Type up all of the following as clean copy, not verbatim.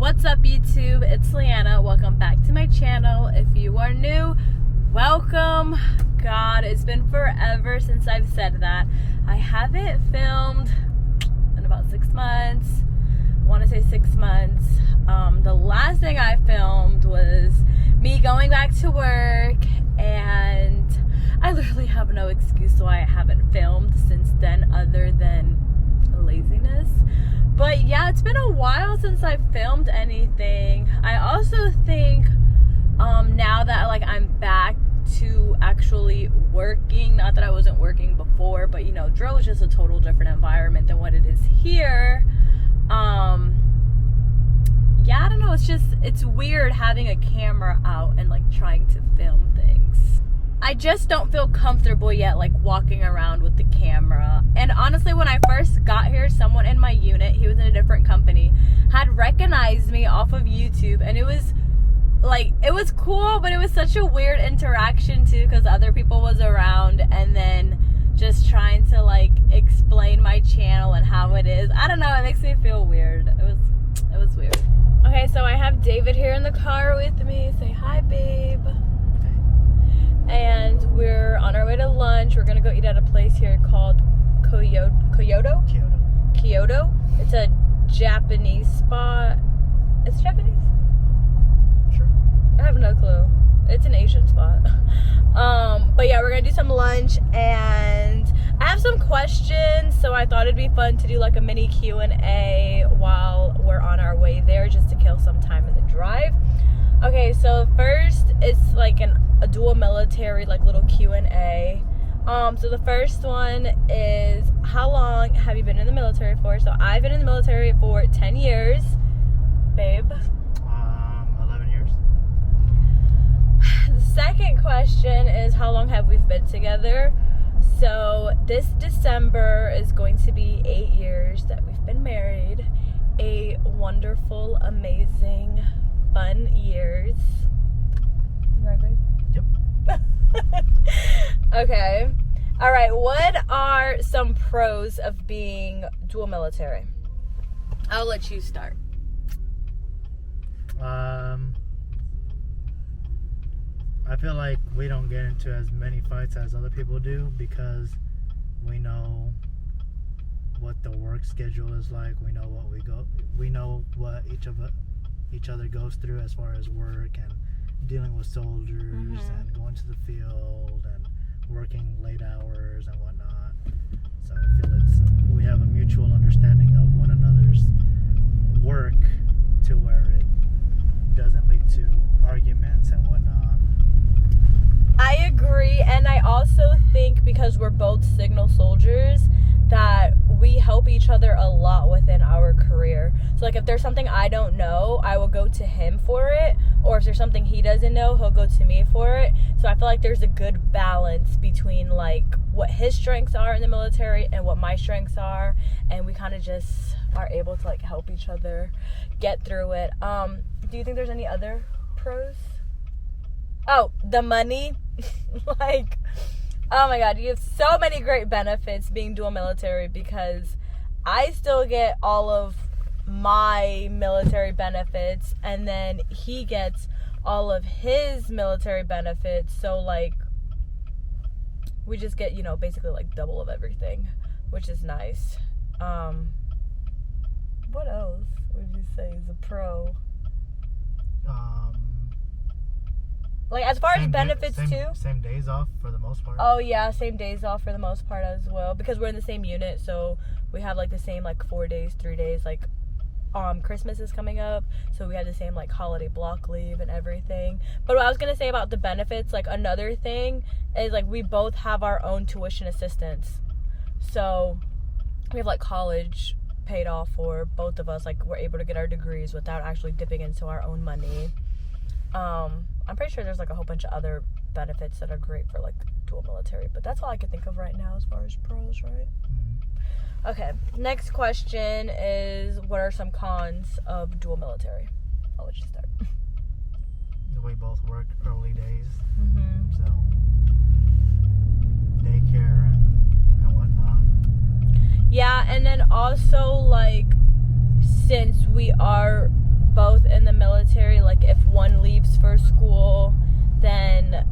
What's up, YouTube? It's Leeanna. Welcome back to my channel. If you are new, welcome. God, it's been forever since I've said that. I haven't filmed in about 6 months. I want to say 6 months. The last thing I filmed was me going back to work, and I literally have no excuse why I haven't filmed since then other than laziness. But yeah, it's been a while since I filmed anything. I also think now that I'm back to actually working, not that I wasn't working before, but drill is just a total different environment than what it is here. Yeah, I don't know, it's weird having a camera out and trying to film things. I just don't feel comfortable yet walking around with the camera. And honestly, when I first got here, someone in my unit, he was in a different company, had recognized me off of YouTube, and it was cool, but it was such a weird interaction too, because other people was around, and then just trying to explain my channel and how it is. I don't know, it makes me feel weird. It was weird. Okay, so I have David here in the car with me. Say hi, babe. And we're on our way to lunch. We're gonna go eat at a place here called Kyoto. It's a Japanese spot. It's Japanese? Sure. I have no clue. It's an Asian spot. But yeah, we're gonna do some lunch, and I have some questions, so I thought it'd be fun to do a mini Q&A while we're on our way there, just to kill some time in the drive. Okay, so first it's a dual military little Q&A. So the first one is, how long have you been in the military for? So I've been in the military for 10 years. Babe? 11 years. The second question is, how long have we been together? So this December is going to be 8 years that we've been married. A wonderful, amazing, fun years. Right, babe? Yep. Okay. All right. What are some pros of being dual military? I'll let you start. I feel like we don't get into as many fights as other people do, because we know what the work schedule is like. We know what each other goes through as far as work and dealing with soldiers and going to the field and working late hours and whatnot. So I feel we have a mutual understanding of one another's work, to where it doesn't lead to arguments and whatnot. I agree, and I also think because we're both signal soldiers that we help each other a lot within our career. So if there's something I don't know, I will go to him for it, or if there's something he doesn't know, he'll go to me for it. So I feel there's a good balance between what his strengths are in the military and what my strengths are, and we kind of just are able to help each other get through it. Do you think there's any other pros? Oh, the money. Oh my God, you have so many great benefits being dual military, because I still get all of my military benefits, and then he gets all of his military benefits. So we just get, basically double of everything, which is nice. What else would you say is a pro? As far as benefits too? Same days off for the most part. Oh yeah, same days off for the most part as well, because we're in the same unit, so we have the same 4 days, 3 days. Christmas is coming up, so we have the same holiday block leave and everything. But what I was gonna say about the benefits, another thing is we both have our own tuition assistance, so we have college paid off for both of us. We're able to get our degrees without actually dipping into our own money. I'm pretty sure there's a whole bunch of other benefits that are great for dual military, but that's all I can think of right now as far as pros, right? Mm-hmm. Okay, next question is, what are some cons of dual military? I'll let you start. We both work early days, Mm-hmm. so daycare and whatnot. Yeah, and then also, like, since we are both for school, then,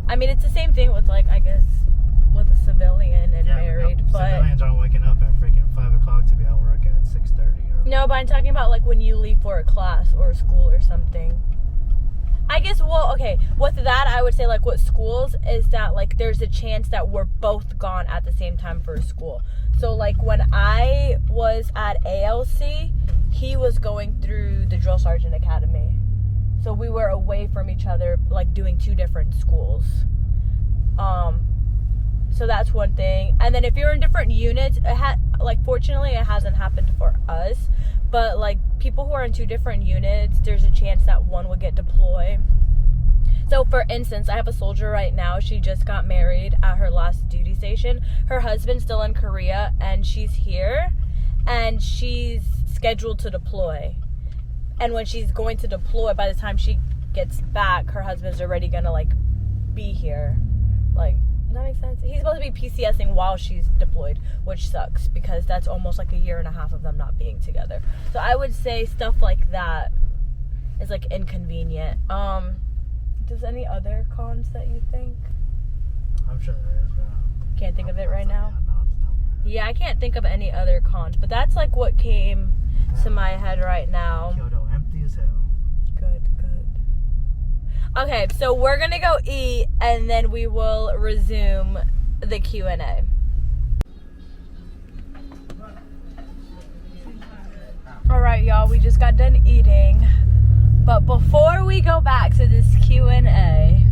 I mean, it's the same thing with, like, I guess, with a civilian and married, but civilians aren't waking up at freaking 5 o'clock to be at work at 6:30. No, but I'm talking about, like, when you leave for a class or a school or something. I guess, well, okay, with that, I would say, like, with schools is that, like, there's a chance that we're both gone at the same time for school. So, like, when I was at ALC, he was going through the Drill Sergeant Academy. So we were away from each other, like, doing 2 different schools. So that's one thing. And then if you're in different units, fortunately, it hasn't happened for us. But, like, people who are in 2 different units, there's a chance that one would get deployed. So, for instance, I have a soldier right now. She just got married at her last duty station. Her husband's still in Korea, and she's here. And she's scheduled to deploy. And when she's going to deploy, by the time she gets back, her husband's already going to, like, be here. Like, does that make sense? He's supposed to be PCSing while she's deployed, which sucks because that's almost like a year and a half of them not being together. So I would say stuff like that is, like, inconvenient. Does any other cons that you think? I'm sure there is. Can't think of it right now? Yeah, I can't think of any other cons, but that's, like, what came to my head right now. Kyoto empty as hell. Good. Okay, so we're gonna go eat, and then we will resume the Q&A. All right, y'all, we just got done eating, but before we go back to this Q&A,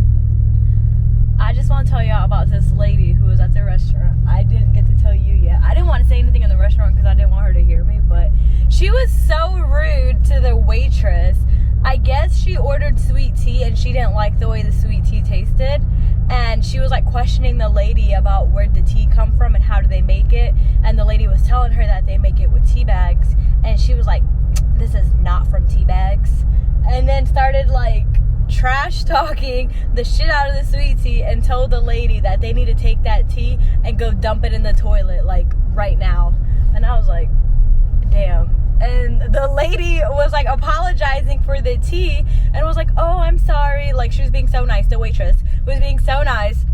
I just want to tell y'all about this lady who was at the restaurant. I didn't get to tell you yet. I didn't want to say anything in the restaurant because I didn't want her to hear me, but she was so rude to the waitress. I guess she ordered sweet tea and she didn't like the way the sweet tea tasted, and she was, like, questioning the lady about where the tea come from and how do they make it, and the lady was telling her that they make it with tea bags, and she was like, this is not from tea bags, and then started, like, trash talking the shit out of the sweet tea and told the lady that they need to take that tea and go dump it in the toilet, like, right now. And I was like, damn. And the lady was, like, apologizing for the tea and was like, oh, I'm sorry. Like, she was being so nice. The waitress was being so nice.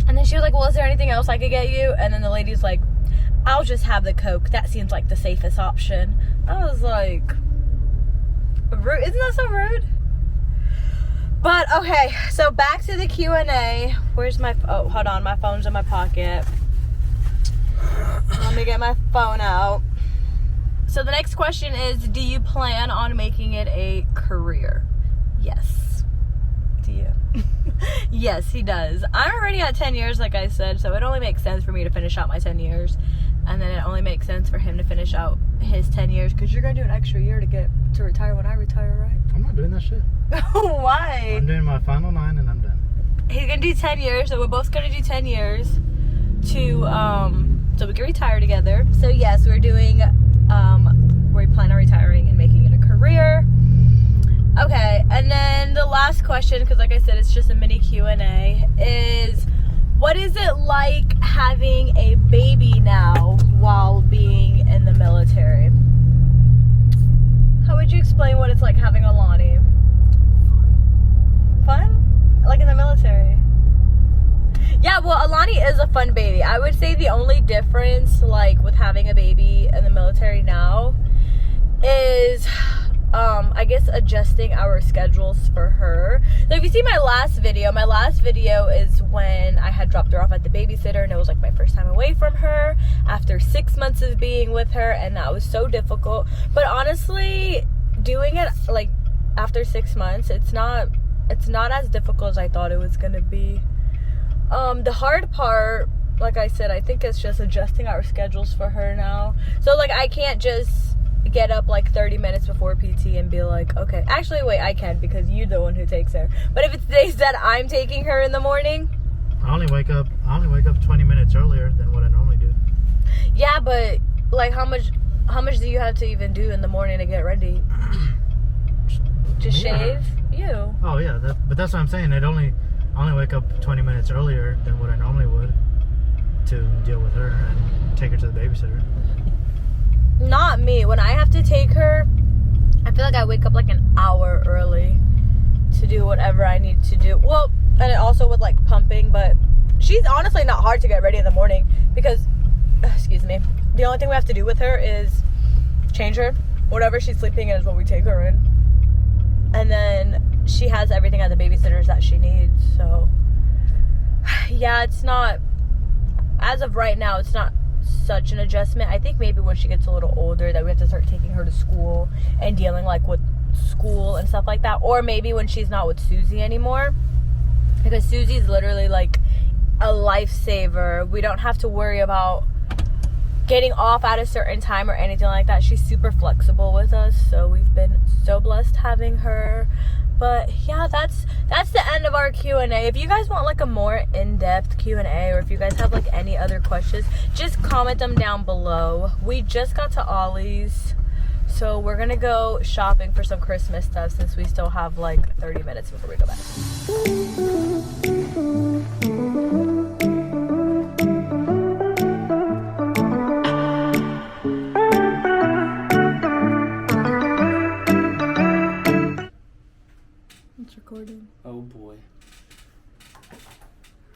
And then she was like, well, is there anything else I could get you? And then the lady's like, I'll just have the Coke. That seems like the safest option. I was like, rude. Isn't that so rude? But, okay, so back to the Q&A. Where's my, oh, hold on. My phone's in my pocket. Let me get my phone out. So the next question is, do you plan on making it a career? Yes. Do you? Yes, he does. I'm already at 10 years, like I said, so it only makes sense for me to finish out my 10 years. And then it only makes sense for him to finish out his 10 years, because you're going to do an extra year to retire when I retire, right? I'm not doing that shit. Why? I'm doing my final 9 and I'm done. He's going to do 10 years, so we're both going to do 10 years so we can retire together. So yes, we're doing, we plan on retiring and making it a career. Okay, and then the last question, because like I said, it's just a mini Q&A, is what is it like having a baby now while being in the military? How would you explain what it's like having a Lani? Fun? Like in the military? Yeah, well, Lani is a fun baby. I would say the only difference, like, with having a baby in the military now is, I guess, adjusting our schedules for her. So if you see my last video is when I had dropped her off at the babysitter, and it was, like, my first time away from her after 6 months of being with her, and that was so difficult. But honestly, doing it, like, after 6 months, it's not as difficult as I thought it was gonna be. The hard part, like I said, I think it's just adjusting our schedules for her now. So, like, I can't just get up, like, 30 minutes before PT and be like, okay. Actually, wait, I can, because you're the one who takes her. But if it's days that I'm taking her in the morning, I only wake up 20 minutes earlier than what I normally do. Yeah, but, like, how much do you have to even do in the morning to get ready? Just shave? You. Oh, yeah, but that's what I'm saying. I only wake up 20 minutes earlier than what I normally would to deal with her and take her to the babysitter. Not me. When I have to take her, I feel like I wake up like an hour early to do whatever I need to do. Well, and it also with like pumping, but she's honestly not hard to get ready in the morning because, excuse me, the only thing we have to do with her is change her. Whatever she's sleeping in is what we take her in. And then she has everything at the babysitters that she needs. So yeah, it's not, as of right now, it's not such an adjustment. I think maybe when she gets a little older that we have to start taking her to school and dealing like with school and stuff like that. Or maybe when she's not with Susie anymore, because Susie's literally like a lifesaver. We don't have to worry about getting off at a certain time or anything like that. She's super flexible with us, so we've been so blessed having her. But yeah, that's the end of our Q&A. If you guys want like a more in-depth Q&A, or if you guys have like any other questions, just comment them down below. We just got to Ollie's, so we're gonna go shopping for some Christmas stuff since we still have like 30 minutes before we go back. Recording. Oh boy.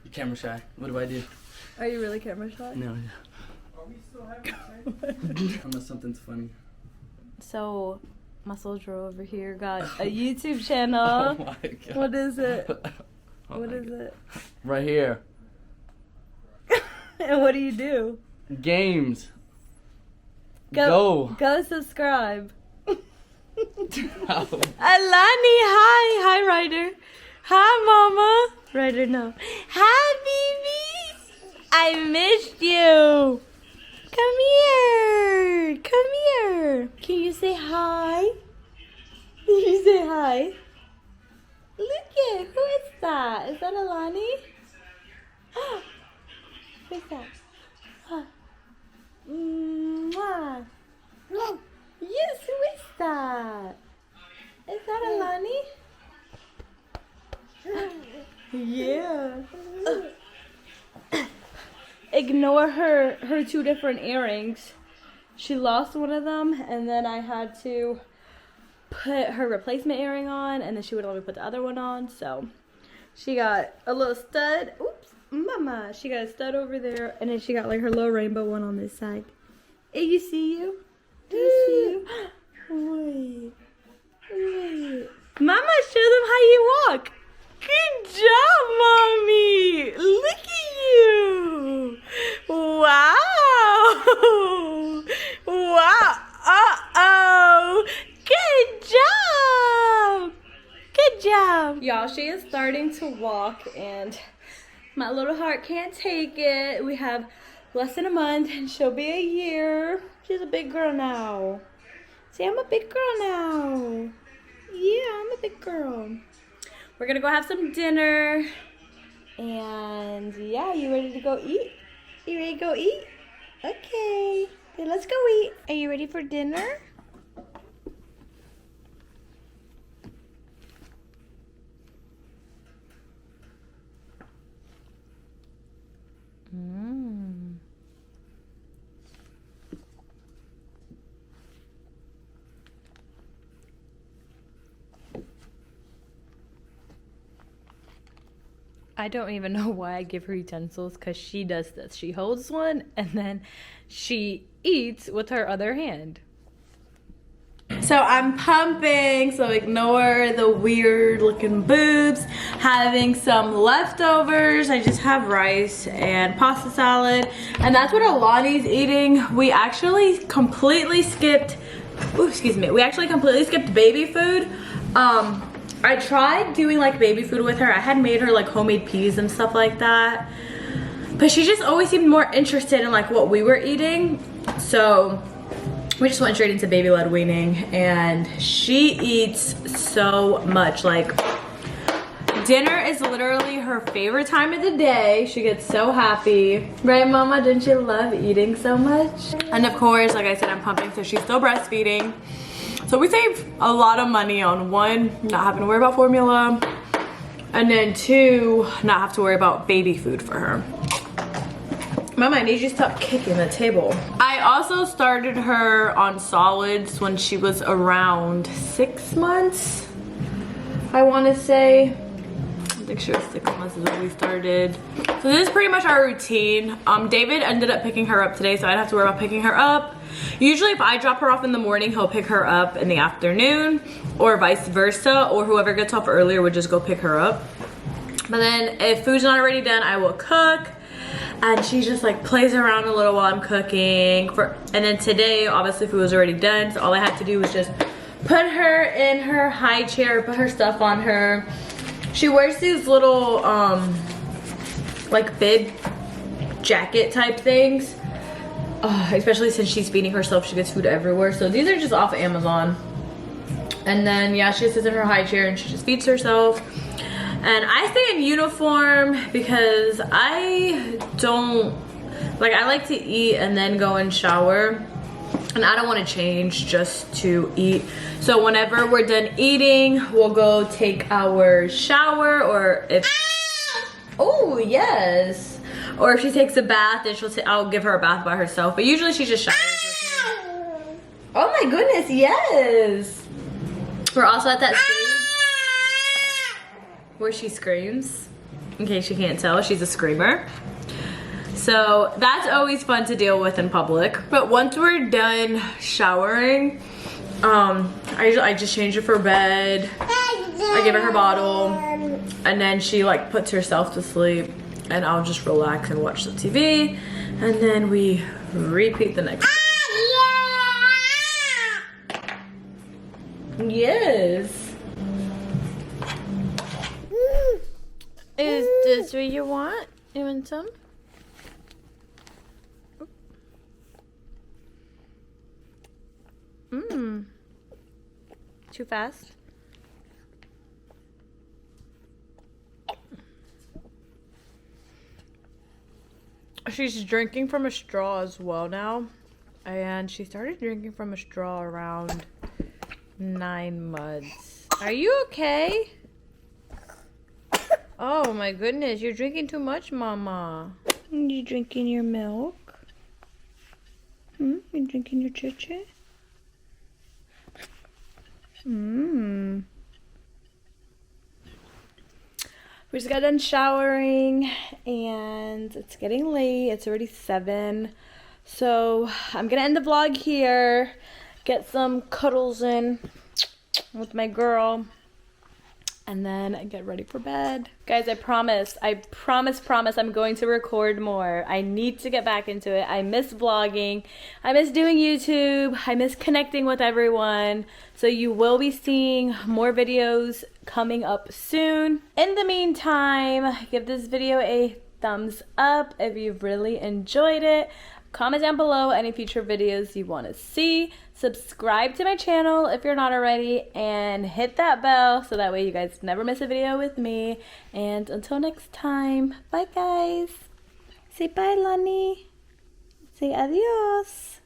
You're camera shy. What do I do? Are you really camera shy? No. Are we still having Unless something's funny. So, my soldier over here got a YouTube channel. Oh my god. What is it? Oh What my is God. it? Right here. And what do you do? Games. Go subscribe. Go. Lani, hi Ryder. Hi Mama. Ryder, no. Hi baby. I missed you. Come here. Can you say hi? Can you say hi? Look at, who is that? Is that Lani? Who's that? Mwah. Yes, who is that? Is that Lani? Yeah. Ignore her two different earrings. She lost one of them, and then I had to put her replacement earring on, and then she would let me put the other one on. So she got a little stud. Oops, mama. She got a stud over there, and then she got like her little rainbow one on this side. Hey, you see you? Do you see you? Wait. Mama, show them how you walk. Good job, Mommy. Look at you. Wow. Wow. Uh-oh. Good job. Good job. Y'all, she is starting to walk, and my little heart can't take it. We have less than a month, and she'll be a year. She's a big girl now. See, I'm a big girl now. Yeah, I'm a big girl. We're gonna go have some dinner. And yeah, you ready to go eat? You ready to go eat? Okay, then let's go eat. Are you ready for dinner? I don't even know why I give her utensils, because she does this. She holds one and then she eats with her other hand. So I'm pumping, so ignore the weird looking boobs. Having some leftovers. I just have rice and pasta salad, and that's what Lani's eating. We actually completely skipped, we actually completely skipped baby food. I tried doing like baby food with her. I had made her like homemade peas and stuff like that, but she just always seemed more interested in like what we were eating. So we just went straight into baby-led weaning, and she eats so much. Like, dinner is literally her favorite time of the day. She gets so happy. Right, Mama? Didn't you love eating so much? And of course, like I said, I'm pumping, so she's still breastfeeding. So we save a lot of money on one, not having to worry about formula, and then two, not have to worry about baby food for her. Mama, I need you to stop kicking the table. I also started her on solids when she was around 6 months. I want to say. Make sure it's 6 months since we started. So this is pretty much our routine. David ended up picking her up today, so I don't have to worry about picking her up. Usually if I drop her off in the morning, he'll pick her up in the afternoon, or vice versa, or whoever gets off earlier would just go pick her up. But then if food's not already done, I will cook, and she just like plays around a little while I'm cooking. And then today, obviously food was already done, so all I had to do was just put her in her high chair, put her stuff on her. She wears these little like bib jacket type things, especially since she's feeding herself. She gets food everywhere, so these are just off Amazon. And then yeah, she sits in her high chair and she just feeds herself. And I stay in uniform because I don't like, I like to eat and then go and shower, and I don't want to change just to eat. So whenever we're done eating, we'll go take our shower, or if oh yes, or if she takes a bath, then I'll give her a bath by herself. But usually she just showers with me. Oh my goodness, yes. We're also at that stage where she screams. In case you can't tell, she's a screamer. So that's always fun to deal with in public. But once we're done showering, I just change her for bed. I give her her bottle, and then she like puts herself to sleep, and I'll just relax and watch the TV, and then we repeat the next day. Yes. Is this what you want? You want some? Mmm. Too fast? She's drinking from a straw as well now. And she started drinking from a straw around 9 months. Are you okay? Oh my goodness, you're drinking too much, Mama. You drinking your milk? You drinking your chichi? We just got done showering and it's getting late. It's already 7. So I'm gonna end the vlog here. Get some cuddles in with my girl. And then get ready for bed. Guys, I promise I'm going to record more. I need to get back into it. I miss vlogging. I miss doing YouTube. I miss connecting with everyone. So you will be seeing more videos coming up soon. In the meantime, give this video a thumbs up if you've really enjoyed it. Comment down below any future videos you want to see. Subscribe to my channel if you're not already, and hit that bell so that way you guys never miss a video with me. And until next time, bye guys. Say bye, Lani. Say adios.